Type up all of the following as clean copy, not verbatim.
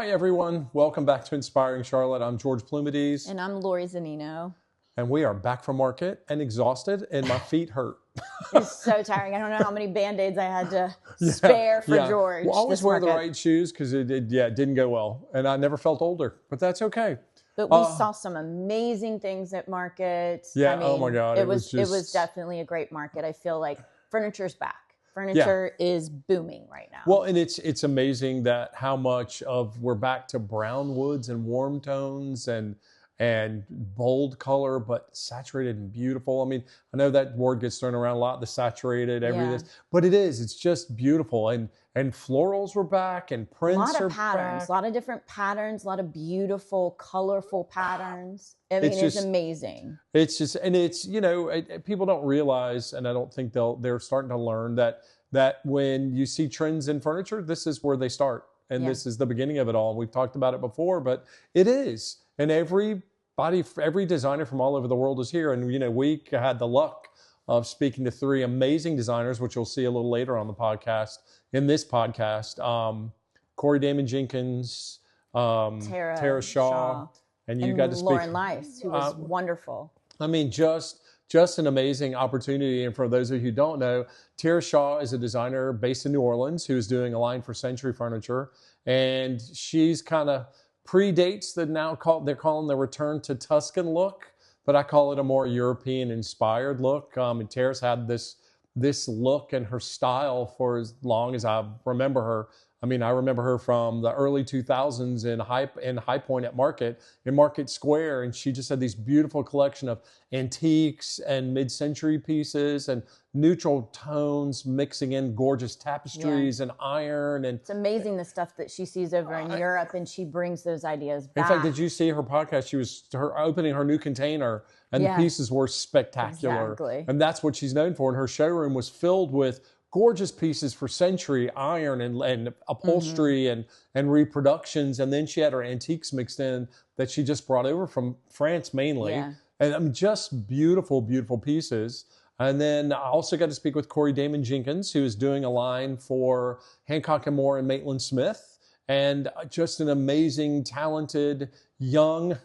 Hi, everyone. Welcome back to Inspiring Charlotte. I'm George Plumides. And I'm Lori Zannino. And we are back from market and exhausted, and my feet hurt. It's so tiring. I don't know how many Band-Aids I had to spare for George. Well, always this wear the market. right shoes because it didn't go well. And I never felt older, but that's okay. But we saw some amazing things at market. Yeah, I mean, oh my God. It was definitely a great market. I feel like furniture's back. Furniture is booming right now. Well, and it's amazing that how much of we're back to brown woods and warm tones and bold color, but saturated and beautiful. I mean, I know that word gets thrown around a lot, the saturated, but it's just beautiful. And florals were back and prints are back. A lot of different patterns, a lot of beautiful, colorful patterns. I mean, it's amazing. It's just, and it's, people don't realize, and I don't think they're starting to learn that when you see trends in furniture, this is where they start. And this is the beginning of it all. We've talked about it before, but it is. And every designer from all over the world is here. And, we had the luck of speaking to three amazing designers, which you'll see a little later on the podcast, in this podcast. Corey Damon Jenkins, Tara Shaw, and you got to speak. Lauren Lice, who was wonderful. I mean, just an amazing opportunity. And for those of you who don't know, Tara Shaw is a designer based in New Orleans who is doing a line for Century Furniture. And she's kind of predates they're calling the return to Tuscan look, but I call it a more European inspired look. And Tara's had this look and her style for as long as I remember her. I mean, I remember her from the early 2000s in High Point at Market Square, and she just had these beautiful collection of antiques and mid-century pieces and neutral tones mixing in gorgeous tapestries and iron. And it's amazing the stuff that she sees over in Europe, and she brings those ideas back. In fact, did you see her podcast? She was opening her new container, and the pieces were spectacular. Exactly. And that's what she's known for. And her showroom was filled with gorgeous pieces for Century, iron and upholstery and reproductions. And then she had her antiques mixed in that she just brought over from France mainly. Yeah. And just beautiful, beautiful pieces. And then I also got to speak with Corey Damon Jenkins, who is doing a line for Hancock & Moore and Maitland Smith. And just an amazing, talented, young,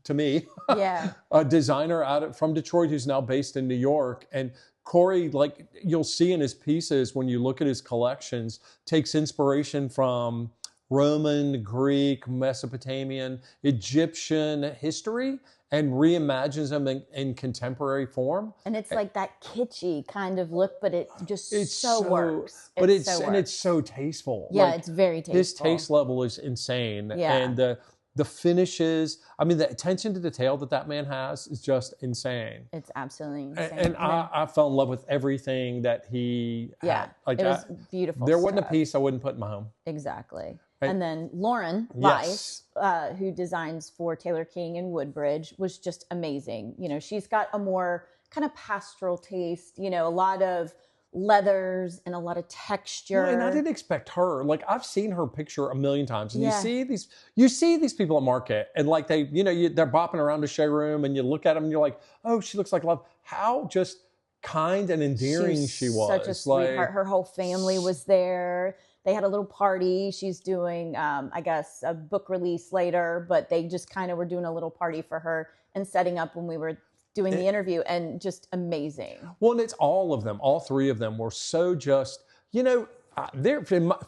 to me, a designer from Detroit who's now based in New York. And Corey, like you'll see in his pieces when you look at his collections, takes inspiration from Roman, Greek, Mesopotamian, Egyptian history and reimagines them in contemporary form. And it's like that kitschy kind of look, but it just so works. But it's so tasteful. Yeah, like, it's very tasteful. This taste level is insane. Yeah. And the finishes, I mean, the attention to detail that man has is just insane. It's absolutely insane. And I fell in love with everything that he had. Like, it was beautiful There stuff. wasn't a piece I wouldn't put in my home. Exactly. And then Lauren Lice, who designs for Taylor King and Woodbridge, was just amazing. She's got a more kind of pastoral taste, a lot of leathers and a lot of texture. Well, and I didn't expect her. Like, I've seen her picture a million times, and you see these people at market, and like they're bopping around the showroom, and you look at them, and you're like, oh, she looks like love. How just kind and endearing she was. Such a sweetheart. Her whole family was there. They had a little party. She's doing, I guess, a book release later, but they just kind of were doing a little party for her and setting up when we were doing the interview, and just amazing. Well, and it's all of them. All three of them were so just,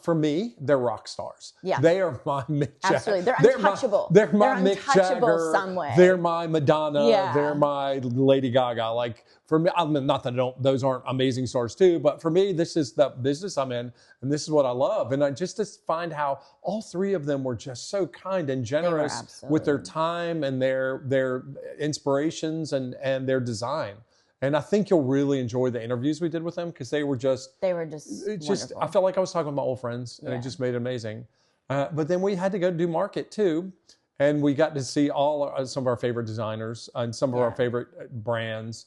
for me, they're rock stars. Yeah. They are my Mick Jagger. Absolutely. They're untouchable. They're my Mick Jagger. Some way. They're my Madonna. Yeah. They're my Lady Gaga. Like, for me, I mean, not that those aren't amazing stars too, but for me, this is the business I'm in, and this is what I love. And I just to find how all three of them were just so kind and generous with their time and their inspirations and their design. And I think you'll really enjoy the interviews we did with them because they were just wonderful. I felt like I was talking with my old friends, and it just made it amazing. But then we had to go do market too, and we got to see some of our favorite designers and some of our favorite brands.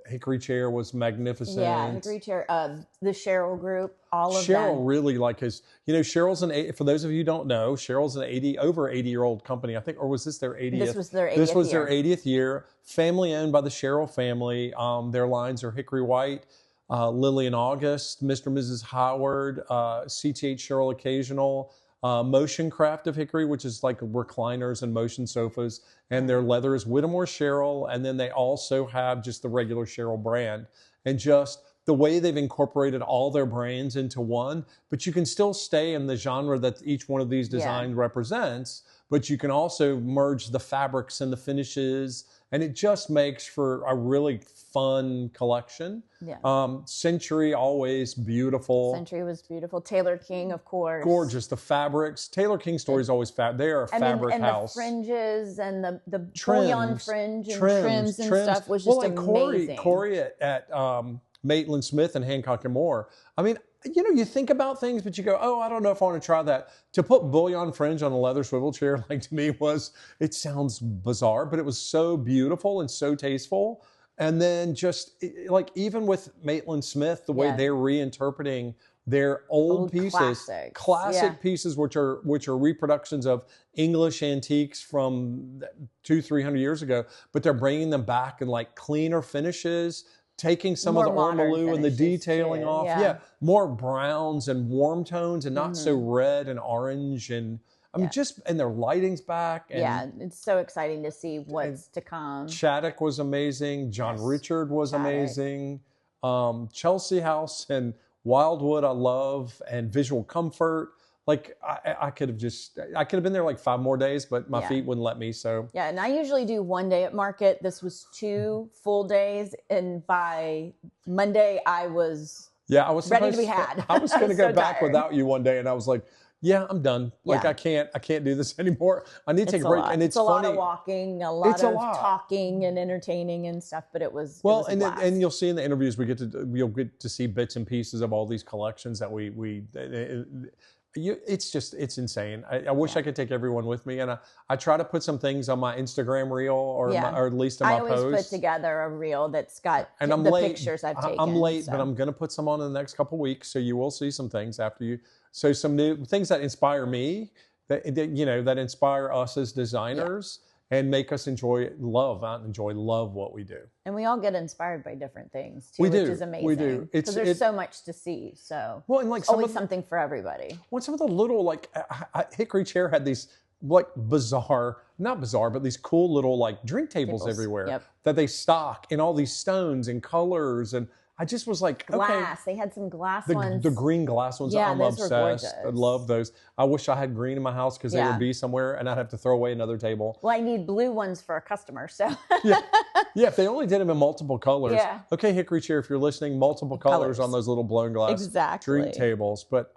Hickory Chair was magnificent. Yeah, Hickory Chair, the Cheryl group, all of them. Cheryl really Cheryl's for those of you who don't know, Cheryl's over 80-year-old company, I think, or was this their 80th? This was their 80th This was their 80th year. Family owned by the Cheryl family. Their lines are Hickory White, Lily and August, Mr. and Mrs. Howard, CTH Cheryl Occasional, motion craft of hickory, which is like recliners and motion sofas, and their leather is Whittemore Sherrill, and then they also have just the regular Sherrill brand, and just the way they've incorporated all their brands into one, but you can still stay in the genre that each one of these designs represents, but you can also merge the fabrics and the finishes, and it just makes for a really fun collection. Century, always beautiful. Century was beautiful. Taylor King, of course. Gorgeous. The fabrics. Taylor King Story is always fab. They are a fabric house. And the fringes and the bullion fringe and trims and stuff was just amazing. Corey at Maitland Smith and Hancock and Moore. I mean, you know, you think about things, but you go, oh, I don't know if I want to try that. To put bullion fringe on a leather swivel chair, like, to me it sounds bizarre, but it was so beautiful and so tasteful. And then just like, even with Maitland Smith, the way they're reinterpreting their old pieces, classic pieces, which are reproductions of English antiques from 200-300 years ago, but they're bringing them back in like cleaner finishes, taking some of the ormolu and the detailing off. More browns and warm tones, and not so red and orange, and I mean, and their lighting's back. And, it's so exciting to see what's to come. Shattuck was amazing. John Richard was amazing. Chelsea House and Wildwood I love, and Visual Comfort. Like, I could have been there like 5 more days, but my feet wouldn't let me. So and I usually do 1 day at market. This was 2 full days, and by Monday I was ready to be had. I was going to go back without you one day, and I was like, yeah, I'm done. Like, I can't do this anymore. I need to take a break. And it's funny. A lot of walking, a lot of talking and entertaining and stuff, but it was and you'll see in the interviews you'll get to see bits and pieces of all these collections that it's insane. I wish I could take everyone with me, and I try to put some things on my Instagram reel or at least in my post. I always put together a reel that's got the pictures I've taken. I'm late, but I'm going to put some on in the next couple of weeks, so you will see some things after you. So some new things that inspire me, that inspire us as designers. And make us enjoy love what we do. And we all get inspired by different things too, which is amazing. We do. Because there's so much to see. So and like always something for everybody. Well, some of the little Hickory Chair had these not bizarre, but these cool little drink tables everywhere that they stock in all these stones and colors, and I just was like, glass. They had some glass ones. The green glass ones. I'm obsessed. I love those. I wish I had green in my house because they would be somewhere and I'd have to throw away another table. Well, I need blue ones for a customer. So if they only did them in multiple colors. Yeah. Okay, Hickory Chair, if you're listening, multiple colors on those little blown glass drink tables. But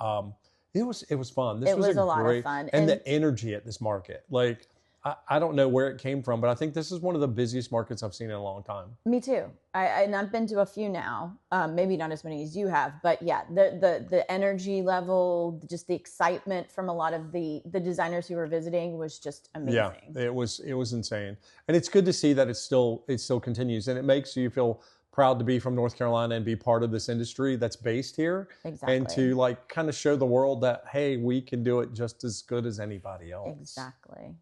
it was fun. This was a lot of fun. And the energy at this market, I don't know where it came from, but I think this is one of the busiest markets I've seen in a long time. Me too. And I've been to a few now, maybe not as many as you have, but the energy level, just the excitement from a lot of the designers who were visiting was just amazing. Yeah, it was insane. And it's good to see that it still continues, and it makes you feel proud to be from North Carolina and be part of this industry that's based here. Exactly. And to kind of show the world that, hey, we can do it just as good as anybody else. Exactly.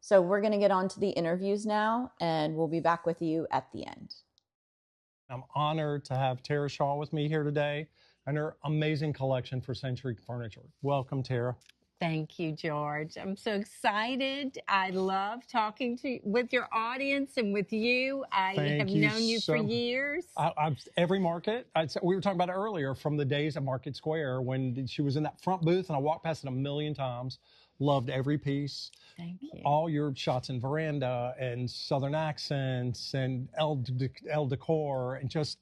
So we're going to get on to the interviews now, and we'll be back with you at the end. I'm honored to have Tara Shaw with me here today and her amazing collection for Century Furniture. Welcome, Tara. Thank you, George. I'm so excited. I love talking with your audience and with you. I have known you for years. Every market, we were talking about it earlier, from the days at Market Square when she was in that front booth, and I walked past it a million times. Loved every piece. Thank you. All your shots in veranda and Southern accents and El Decor, and just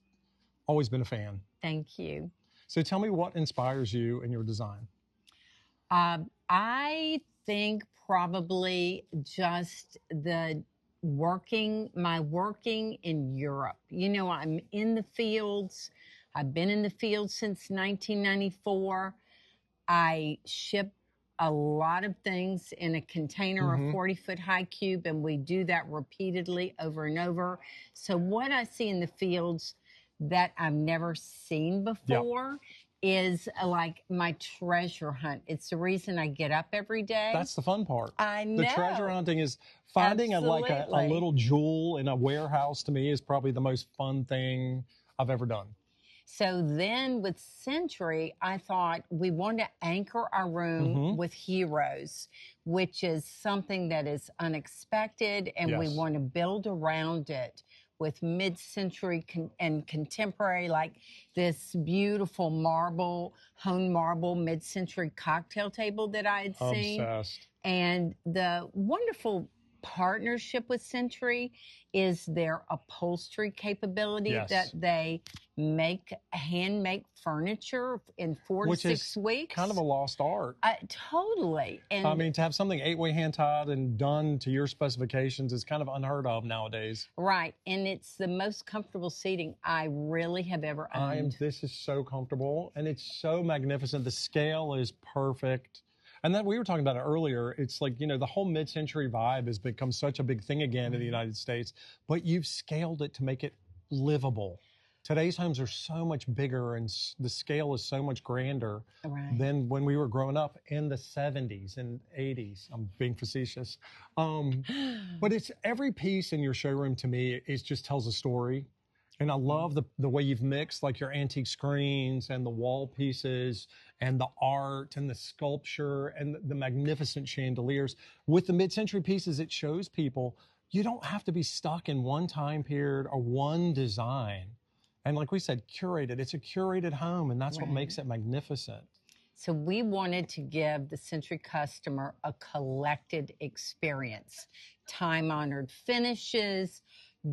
always been a fan. Thank you. So tell me, what inspires you in your design? I think probably just my working in Europe. You know, I'm in the fields. I've been in the fields since 1994. I ship a lot of things in a container, a 40-foot high cube, and we do that repeatedly over and over. So what I see in the fields that I've never seen before is like my treasure hunt. It's the reason I get up every day. That's the fun part. I know. The treasure hunting is finding a little jewel in a warehouse. To me, is probably the most fun thing I've ever done. So then with Century, I thought we want to anchor our room with heroes, which is something that is unexpected, and we want to build around it with mid-century and contemporary, like this beautiful honed marble mid-century cocktail table that I had seen. Obsessed. And the wonderful partnership with Century is their upholstery capability, that they hand-make furniture in 4 to 6 weeks. Kind of a lost art. Totally. And I mean, to have something 8-way hand-tied and done to your specifications is kind of unheard of nowadays. Right. And it's the most comfortable seating I really have ever owned. This is so comfortable, and it's so magnificent. The scale is perfect. And then we were talking about it earlier. It's like, the whole mid-century vibe has become such a big thing again in the United States, but you've scaled it to make it livable. Today's homes are so much bigger, and the scale is so much grander than when we were growing up in the 70s and 80s. I'm being facetious. But it's every piece in your showroom, to me, it just tells a story. And I love the way you've mixed like your antique screens and the wall pieces and the art and the sculpture and the magnificent chandeliers. With the mid-century pieces, it shows people you don't have to be stuck in one time period or one design. And like we said, curated. It's a curated home, and that's what makes it magnificent. So we wanted to give the Century customer a collected experience. Time-honored finishes,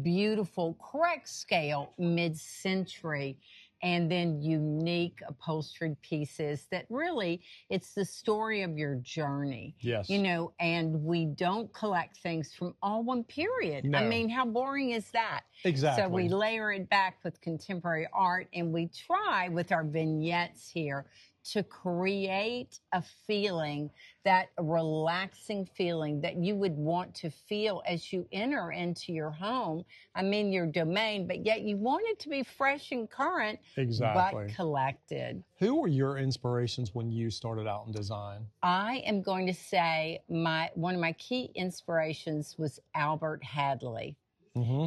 beautiful, correct scale, mid-century, and then unique upholstered pieces that really, it's the story of your journey. Yes. And we don't collect things from all one period. No. I mean, how boring is that? Exactly. So we layer it back with contemporary art, and we try with our vignettes here to create a feeling, that relaxing feeling that you would want to feel as you enter into your home. I mean, your domain, but yet you want it to be fresh and current, but collected. Who were your inspirations when you started out in design? I am going to say one of my key inspirations was Albert Hadley.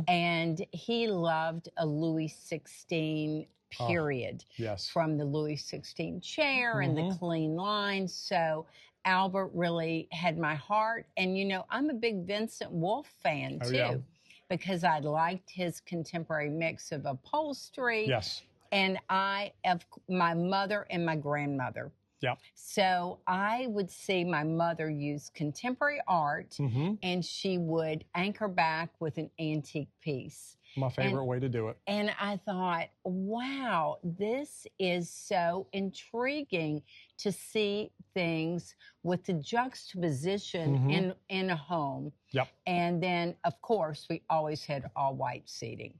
And he loved a Louis XVI period. Yes. From the Louis XVI chair and the clean lines. So Albert really had my heart. And, I'm a big Vincent Wolfe fan, too, because I liked his contemporary mix of upholstery. Yes. And I have my mother and my grandmother. Yeah. So I would see my mother use contemporary art, and she would anchor back with an antique piece. My favorite way to do it. And I thought, wow, this is so intriguing to see things with the juxtaposition in a home. Yep. And then, of course, we always had all white seating.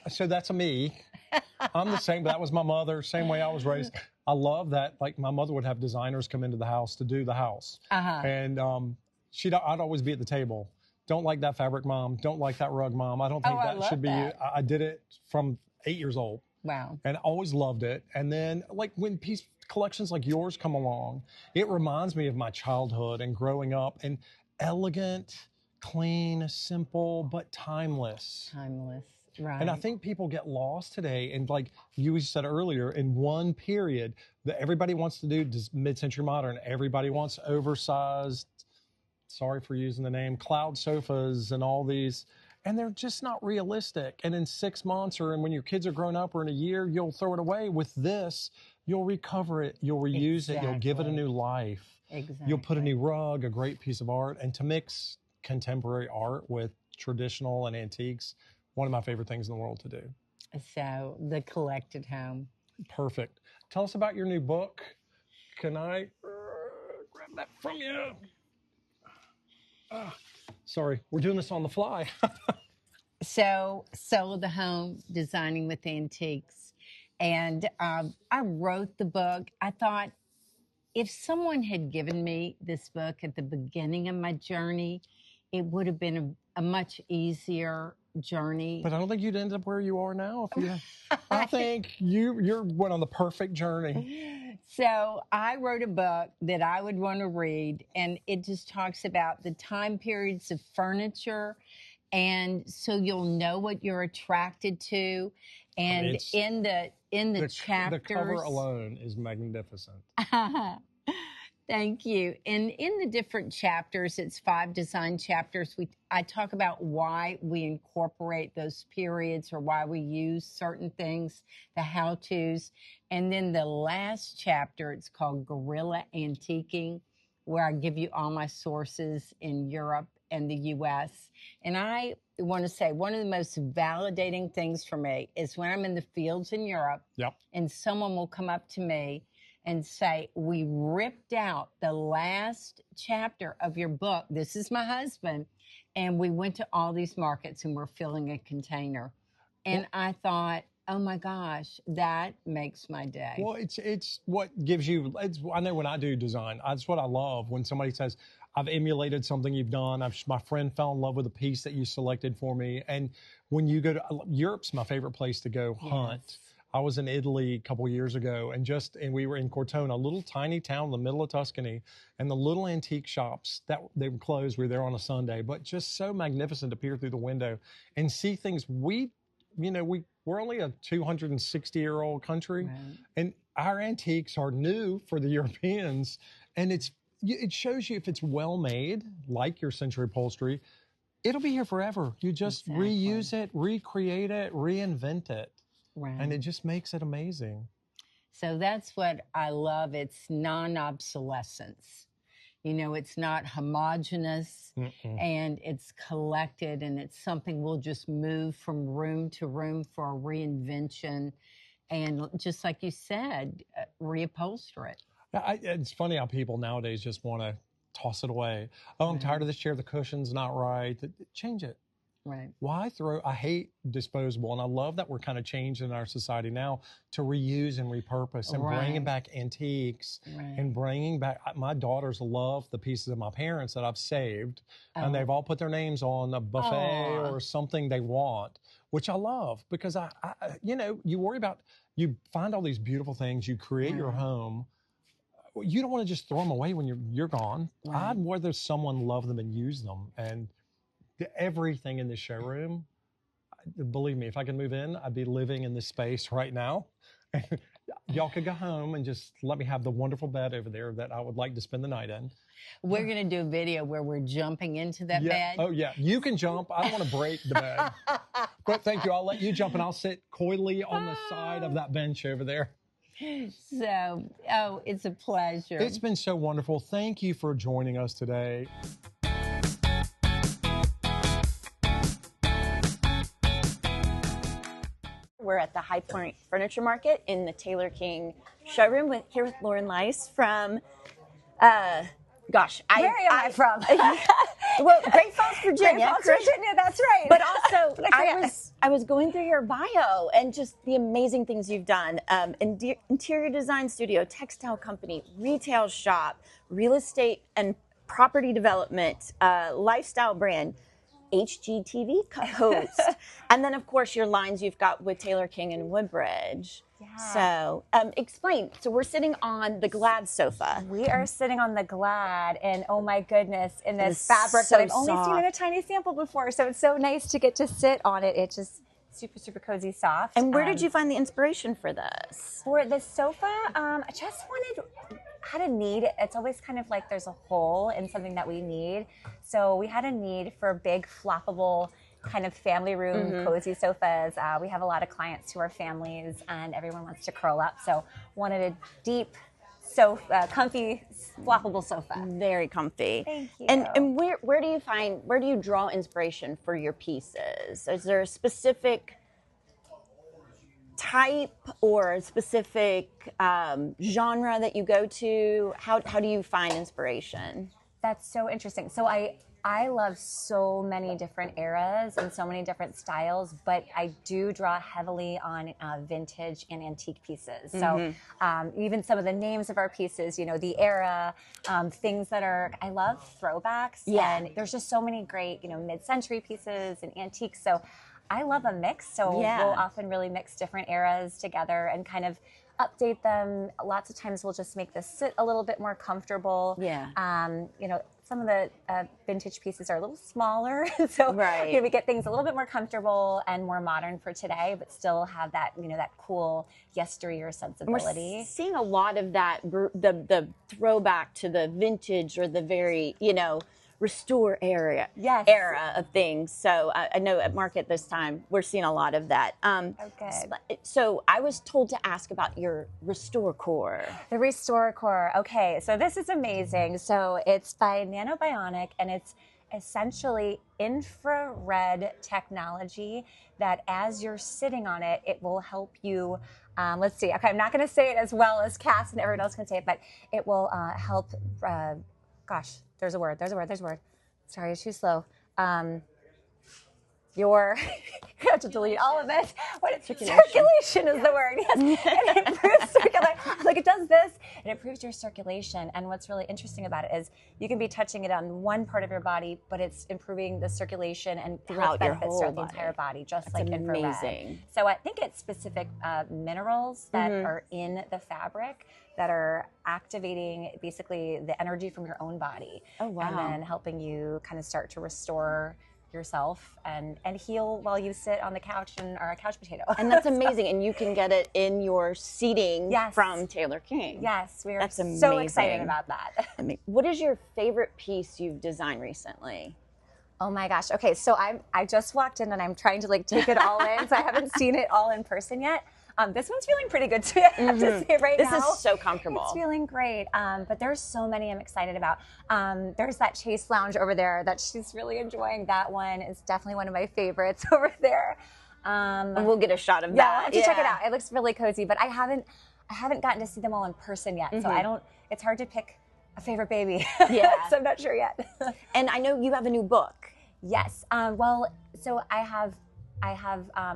So that's a me. I'm the same, but that was my mother, same way I was raised. I love that. Like, my mother would have designers come into the house to do the house. And I'd always be at the table. Don't like that fabric, Mom. Don't like that rug, Mom. I don't think that should be you. I did it from 8 years old. Wow. And always loved it. And then, like, when piece collections like yours come along, it reminds me of my childhood and growing up, and elegant, clean, simple, but timeless. Timeless. Right. And I think people get lost today. And like you said earlier, in one period, that everybody wants to do mid-century modern. Everybody wants oversized, sorry for using the name, cloud sofas and all these. And they're just not realistic. And in 6 months, and when your kids are grown up, or in a year, you'll throw it away. With this, you'll recover it, you'll reuse it, you'll give it a new life. Exactly. You'll put a new rug, a great piece of art. And to mix contemporary art with traditional and antiques, one of my favorite things in the world to do. So, the collected home. Perfect. Tell us about your new book. Can I grab that from you? Sorry, we're doing this on the fly. So, the home, designing with antiques. And I wrote the book. I thought, if someone had given me this book at the beginning of my journey, it would have been a much easier journey. But I don't think you'd end up where you are now. I think you're went on the perfect journey. So I wrote a book that I would want to read, and it just talks about the time periods of furniture And so you'll know what you're attracted to. And in the chapters, the cover alone is magnificent. Thank you. And in the different chapters, it's 5 design chapters. I talk about why we incorporate those periods or why we use certain things, the how-tos. And then the last chapter, it's called Guerrilla Antiquing, where I give you all my sources in Europe and the US. And I want to say one of the most validating things for me is when I'm in the fields in Europe, and someone will come up to me and say, we ripped out the last chapter of your book. This is my husband. And we went to all these markets and we're filling a container. And I thought, oh my gosh, that makes my day. Well, it's what gives you, I know when I do design, that's what I love. When somebody says, I've emulated something you've done. My friend fell in love with a piece that you selected for me. And when you go to, Europe's my favorite place to go hunt. I was in Italy a couple of years ago, and we were in Cortona, a little tiny town in the middle of Tuscany, and the little antique shops that they were closed. We were there on a Sunday, but just so magnificent to peer through the window and see things. We're only a 260-year-old country, and our antiques are new for the Europeans, and it shows you if it's well made, like your Century upholstery, it'll be here forever. You just reuse it, recreate it, reinvent it. And it just makes it amazing. So that's what I love. It's non-obsolescence. It's not homogenous, and it's collected, and it's something we'll just move from room to room for a reinvention. And just like you said, reupholster it. It's funny how people nowadays just want to toss it away. Oh, I'm tired of this chair. The cushion's not right. Change it. Right. Why I hate disposable, and I love that we're kind of changed in our society now to reuse and repurpose and bringing back antiques and bringing back. My daughters love the pieces of my parents that I've saved, and they've all put their names on a buffet or something they want, which I love because you worry about, you find all these beautiful things, you create your home. You don't want to just throw them away when you're gone. I'd rather someone love them and use them. And everything in the showroom, believe me, if I could move in, I'd be living in this space right now. Y'all could go home and just let me have the wonderful bed over there that I would like to spend the night in. We're going to do a video where we're jumping into that bed. Oh, yeah. You can jump. I don't want to break the bed. But thank you. I'll let you jump, and I'll sit coyly on the side of that bench over there. So, it's a pleasure. It's been so wonderful. Thank you for joining us today. We're at the High Point Furniture Market in the Taylor King showroom here with Lauren Leiss from, where am I from? Well, Great Falls, Virginia. Great Falls, Virginia, that's right. But also, I was going through your bio and just the amazing things you've done. Interior design studio, textile company, retail shop, real estate and property development, lifestyle brand, HGTV host, and then of course your lines you've got with Taylor King and Woodbridge. Yeah. So explain. So we're sitting on the Glad sofa. We are sitting on the Glad, and oh my goodness, in this fabric so that I've only soft. seen in a tiny sample before. So it's so nice to get to sit on it. It's just super, super cozy, soft. And where did you find the inspiration for this? For the sofa, I just had a need. It's always kind of like there's a hole in something that we need. So we had a need for big floppable kind of family room cozy sofas. We have a lot of clients who are families and everyone wants to curl up. So wanted a deep, comfy, floppable sofa. Very comfy. Thank you. And where do you draw inspiration for your pieces? Is there a specific type or a specific genre that you go to? How do you find inspiration? That's so interesting. So I love so many different eras and so many different styles, but I do draw heavily on vintage and antique pieces. So even some of the names of our pieces, the era, things that I love throwbacks. Yeah. And there's just so many great, mid-century pieces and antiques. So I love a mix. So we'll often really mix different eras together and kind of update them. Lots of times we'll just make this sit a little bit more comfortable. Yeah. some of the vintage pieces are a little smaller, so we get things a little bit more comfortable and more modern for today, but still have that that cool yesteryear sensibility. We're seeing a lot of that, the throwback to the vintage or the very restore era of things. So I know at market this time we're seeing a lot of that. So I was told to ask about your Restore Core. The Restore Core. Okay, so this is amazing. So it's by Nanobionic, and it's essentially infrared technology that as you're sitting on it, it will help you. Let's see. Okay, I'm not going to say it as well as Cass and everyone else can say it, but it will help. Gosh, there's a word. Sorry, it's too slow. You have to delete all of it. Circulation is the word. Yes, it improves circulation. Like it does this, it improves your circulation. And what's really interesting about it is you can be touching it on one part of your body, but it's improving the circulation and throughout your whole throughout the entire body, just like infrared. Amazing. So I think it's specific minerals that are in the fabric that are activating basically the energy from your own body. Oh, wow. And then helping you kind of start to restore yourself and heal while you sit on the couch and are a couch potato. And that's amazing. And you can get it in your seating from Taylor King. Yes, we are so excited about that. What is your favorite piece you've designed recently? Oh my gosh. Okay, so I just walked in and I'm trying to take it all in, so I haven't seen it all in person yet. This one's feeling pretty good too, I have to say right now. This is so comfortable. It's feeling great. But there's so many I'm excited about. There's that Chase Lounge over there that she's really enjoying. That one is definitely one of my favorites over there. And we'll get a shot of that. Yeah, I'll have to check it out. It looks really cozy, but I haven't gotten to see them all in person yet. So it's hard to pick a favorite baby. Yeah. So I'm not sure yet. And I know you have a new book. Yes. So I have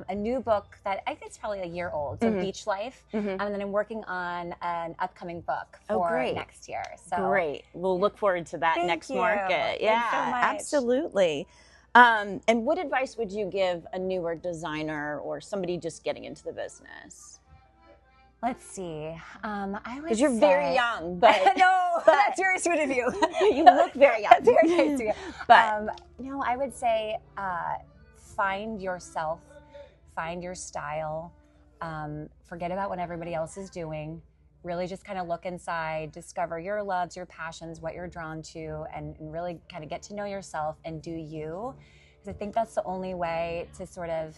a new book that I think it's probably a year old. So Beach Life. And then I'm working on an upcoming book for next year. So great. We'll look forward to that next market. Thanks so much. Absolutely. And what advice would you give a newer designer or somebody just getting into the business? Let's see. I would say... Because you're very young, but... No, that's very sweet of you. You look very young. Very nice to you. But no, I would say find yourself, find your style, forget about what everybody else is doing. Really just kind of look inside, discover your loves, your passions, what you're drawn to, and really kind of get to know yourself and do you. Because I think that's the only way to sort of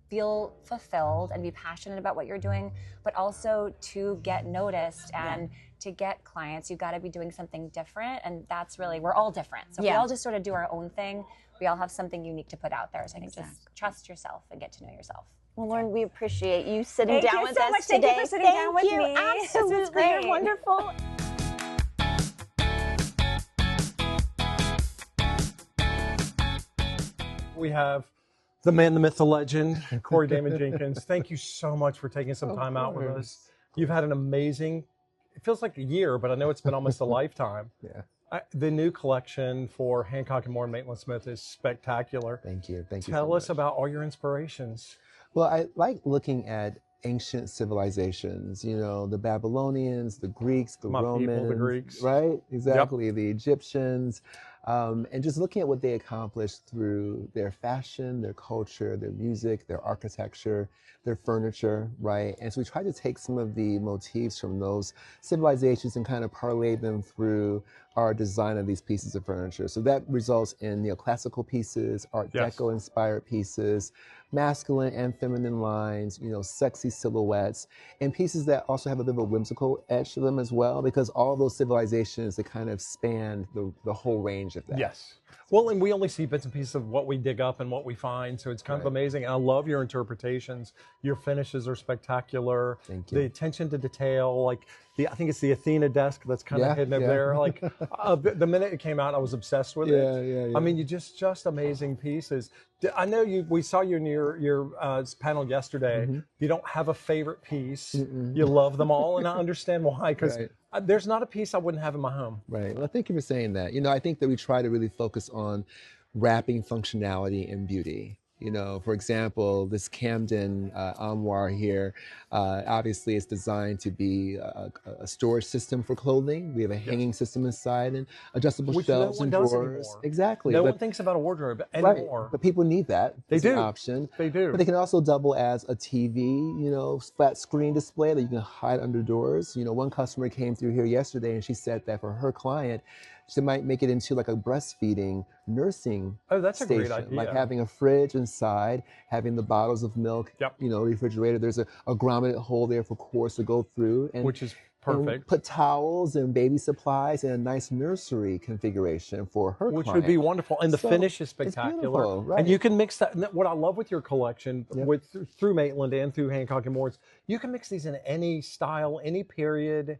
feel fulfilled and be passionate about what you're doing, but also to get noticed and to get clients, you got to be doing something different. And that's really, we're all different. So if we all just sort of do our own thing, we all have something unique to put out there. So I think just trust yourself and get to know yourself. Well, Lauren, we appreciate you sitting down with us today. Thank you for sitting down with me. Absolutely. This is great. You're wonderful. We have the man, the myth, the legend, Corey Damon Jenkins. Thank you so much for taking some time out with us. You've had an amazing, it feels like a year, but I know it's been almost a lifetime. Yeah. The new collection for Hancock and Moore and Maitland Smith is spectacular. Thank you. Thank you. Tell us about all your inspirations. Well, I like looking at ancient civilizations, the Babylonians, the Greeks, the Romans, people, the Greeks. Right? Exactly. Yep. The Egyptians. And just looking at what they accomplished through their fashion, their culture, their music, their architecture, their furniture, right? And so we try to take some of the motifs from those civilizations and kind of parlay them through our design of these pieces of furniture. So that results in neoclassical pieces, Art Deco inspired pieces, masculine and feminine lines, sexy silhouettes, and pieces that also have a bit of a whimsical edge to them as well, because all those civilizations, they kind of span the whole range of that. Yes. Well, and we only see bits and pieces of what we dig up and what we find, so it's kind of amazing. And I love your interpretations. Your finishes are spectacular. Thank you. The attention to detail, like I think it's the Athena desk that's kind of hidden up there. Like the minute it came out, I was obsessed with it. Yeah. I mean, you just amazing pieces. I know we saw you in your panel yesterday. You don't have a favorite piece. You love them all, and I understand why, because there's not a piece I wouldn't have in my home. Right. Well, thank you for saying that. I think that we try to really focus on wrapping functionality and beauty. For example, this Camden armoire here, obviously it's designed to be a storage system for clothing. We have a hanging system inside and adjustable Which shelves no one and does drawers. anymore. Exactly. No one thinks about a wardrobe Right, anymore. but people need that. They It's do. an option. They do. But they can also double as a TV, flat screen display that you can hide under doors. One customer came through here yesterday and she said that for her client, she might make it into like a breastfeeding nursing that's a station, great idea. like having a fridge inside, having the bottles of milk, refrigerated. There's a grommet hole there for cords to go through, which is perfect. And put towels and baby supplies in a nice nursery configuration for her Which client. would be wonderful. And the finish is spectacular. Right. And you can mix that. What I love with your collection through Maitland and through Hancock and Moore's, you can mix these in any style, any period.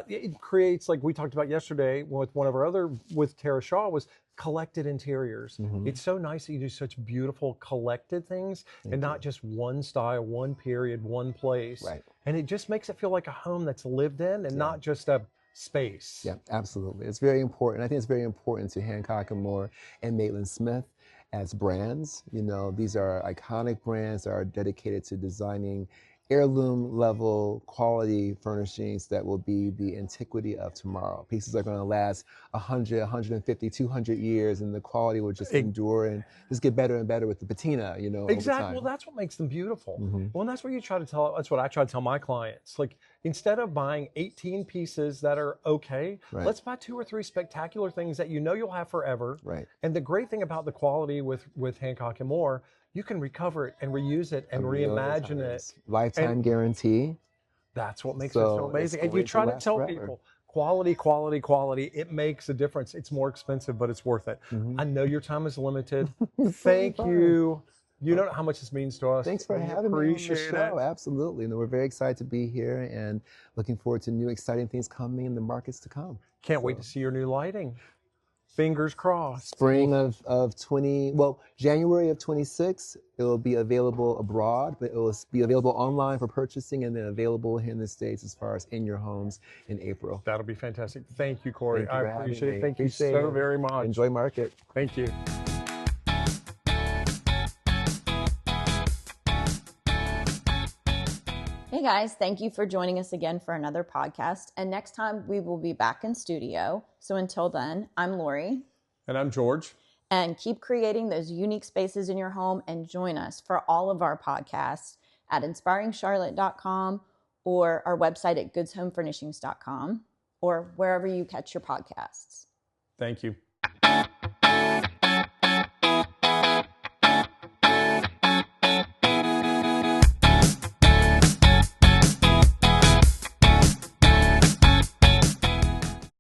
It creates, like we talked about yesterday with one of our other, with Tara Shaw, was collected interiors. Mm-hmm. It's so nice that you do such beautiful collected things and not just one style, one period, one place. Right. And it just makes it feel like a home that's lived in and not just a space. Yeah, absolutely. It's very important. I think it's very important to Hancock and Moore and Maitland Smith as brands. These are iconic brands that are dedicated to designing heirloom level quality furnishings that will be the antiquity of tomorrow. Pieces are going to last 100, 150, 200 years, and the quality will just endure and just get better and better with the patina, over time. Well, that's what makes them beautiful. Mm-hmm. Well, and that's what that's what I try to tell my clients. Like, instead of buying 18 pieces that are okay, let's buy 2 or 3 spectacular things that you'll have forever. Right. And the great thing about the quality with Hancock and Moore, you can recover it and reuse it and reimagine it. Lifetime guarantee. That's what makes it so amazing. And you try to tell people, quality, quality, quality. It makes a difference. It's more expensive, but it's worth it. Mm-hmm. I know your time is limited. Thank you. You know how much this means to us. Thanks for having me on the show. Absolutely. And we're very excited to be here and looking forward to new exciting things coming in the markets to come. Can't wait to see your new lighting. Fingers crossed. Spring of January of 26, it will be available abroad, but it will be available online for purchasing and then available here in the States as far as in your homes in April. That'll be fantastic. Thank you, Corey. Thank you I appreciate it. Thank you so very much. Enjoy market. Thank you. Hey guys, thank you for joining us again for another podcast. And next time we will be back in studio. So until then, I'm Lori. And I'm George. And keep creating those unique spaces in your home and join us for all of our podcasts at inspiringsharlotte.com or our website at goodshomefurnishings.com or wherever you catch your podcasts. Thank you.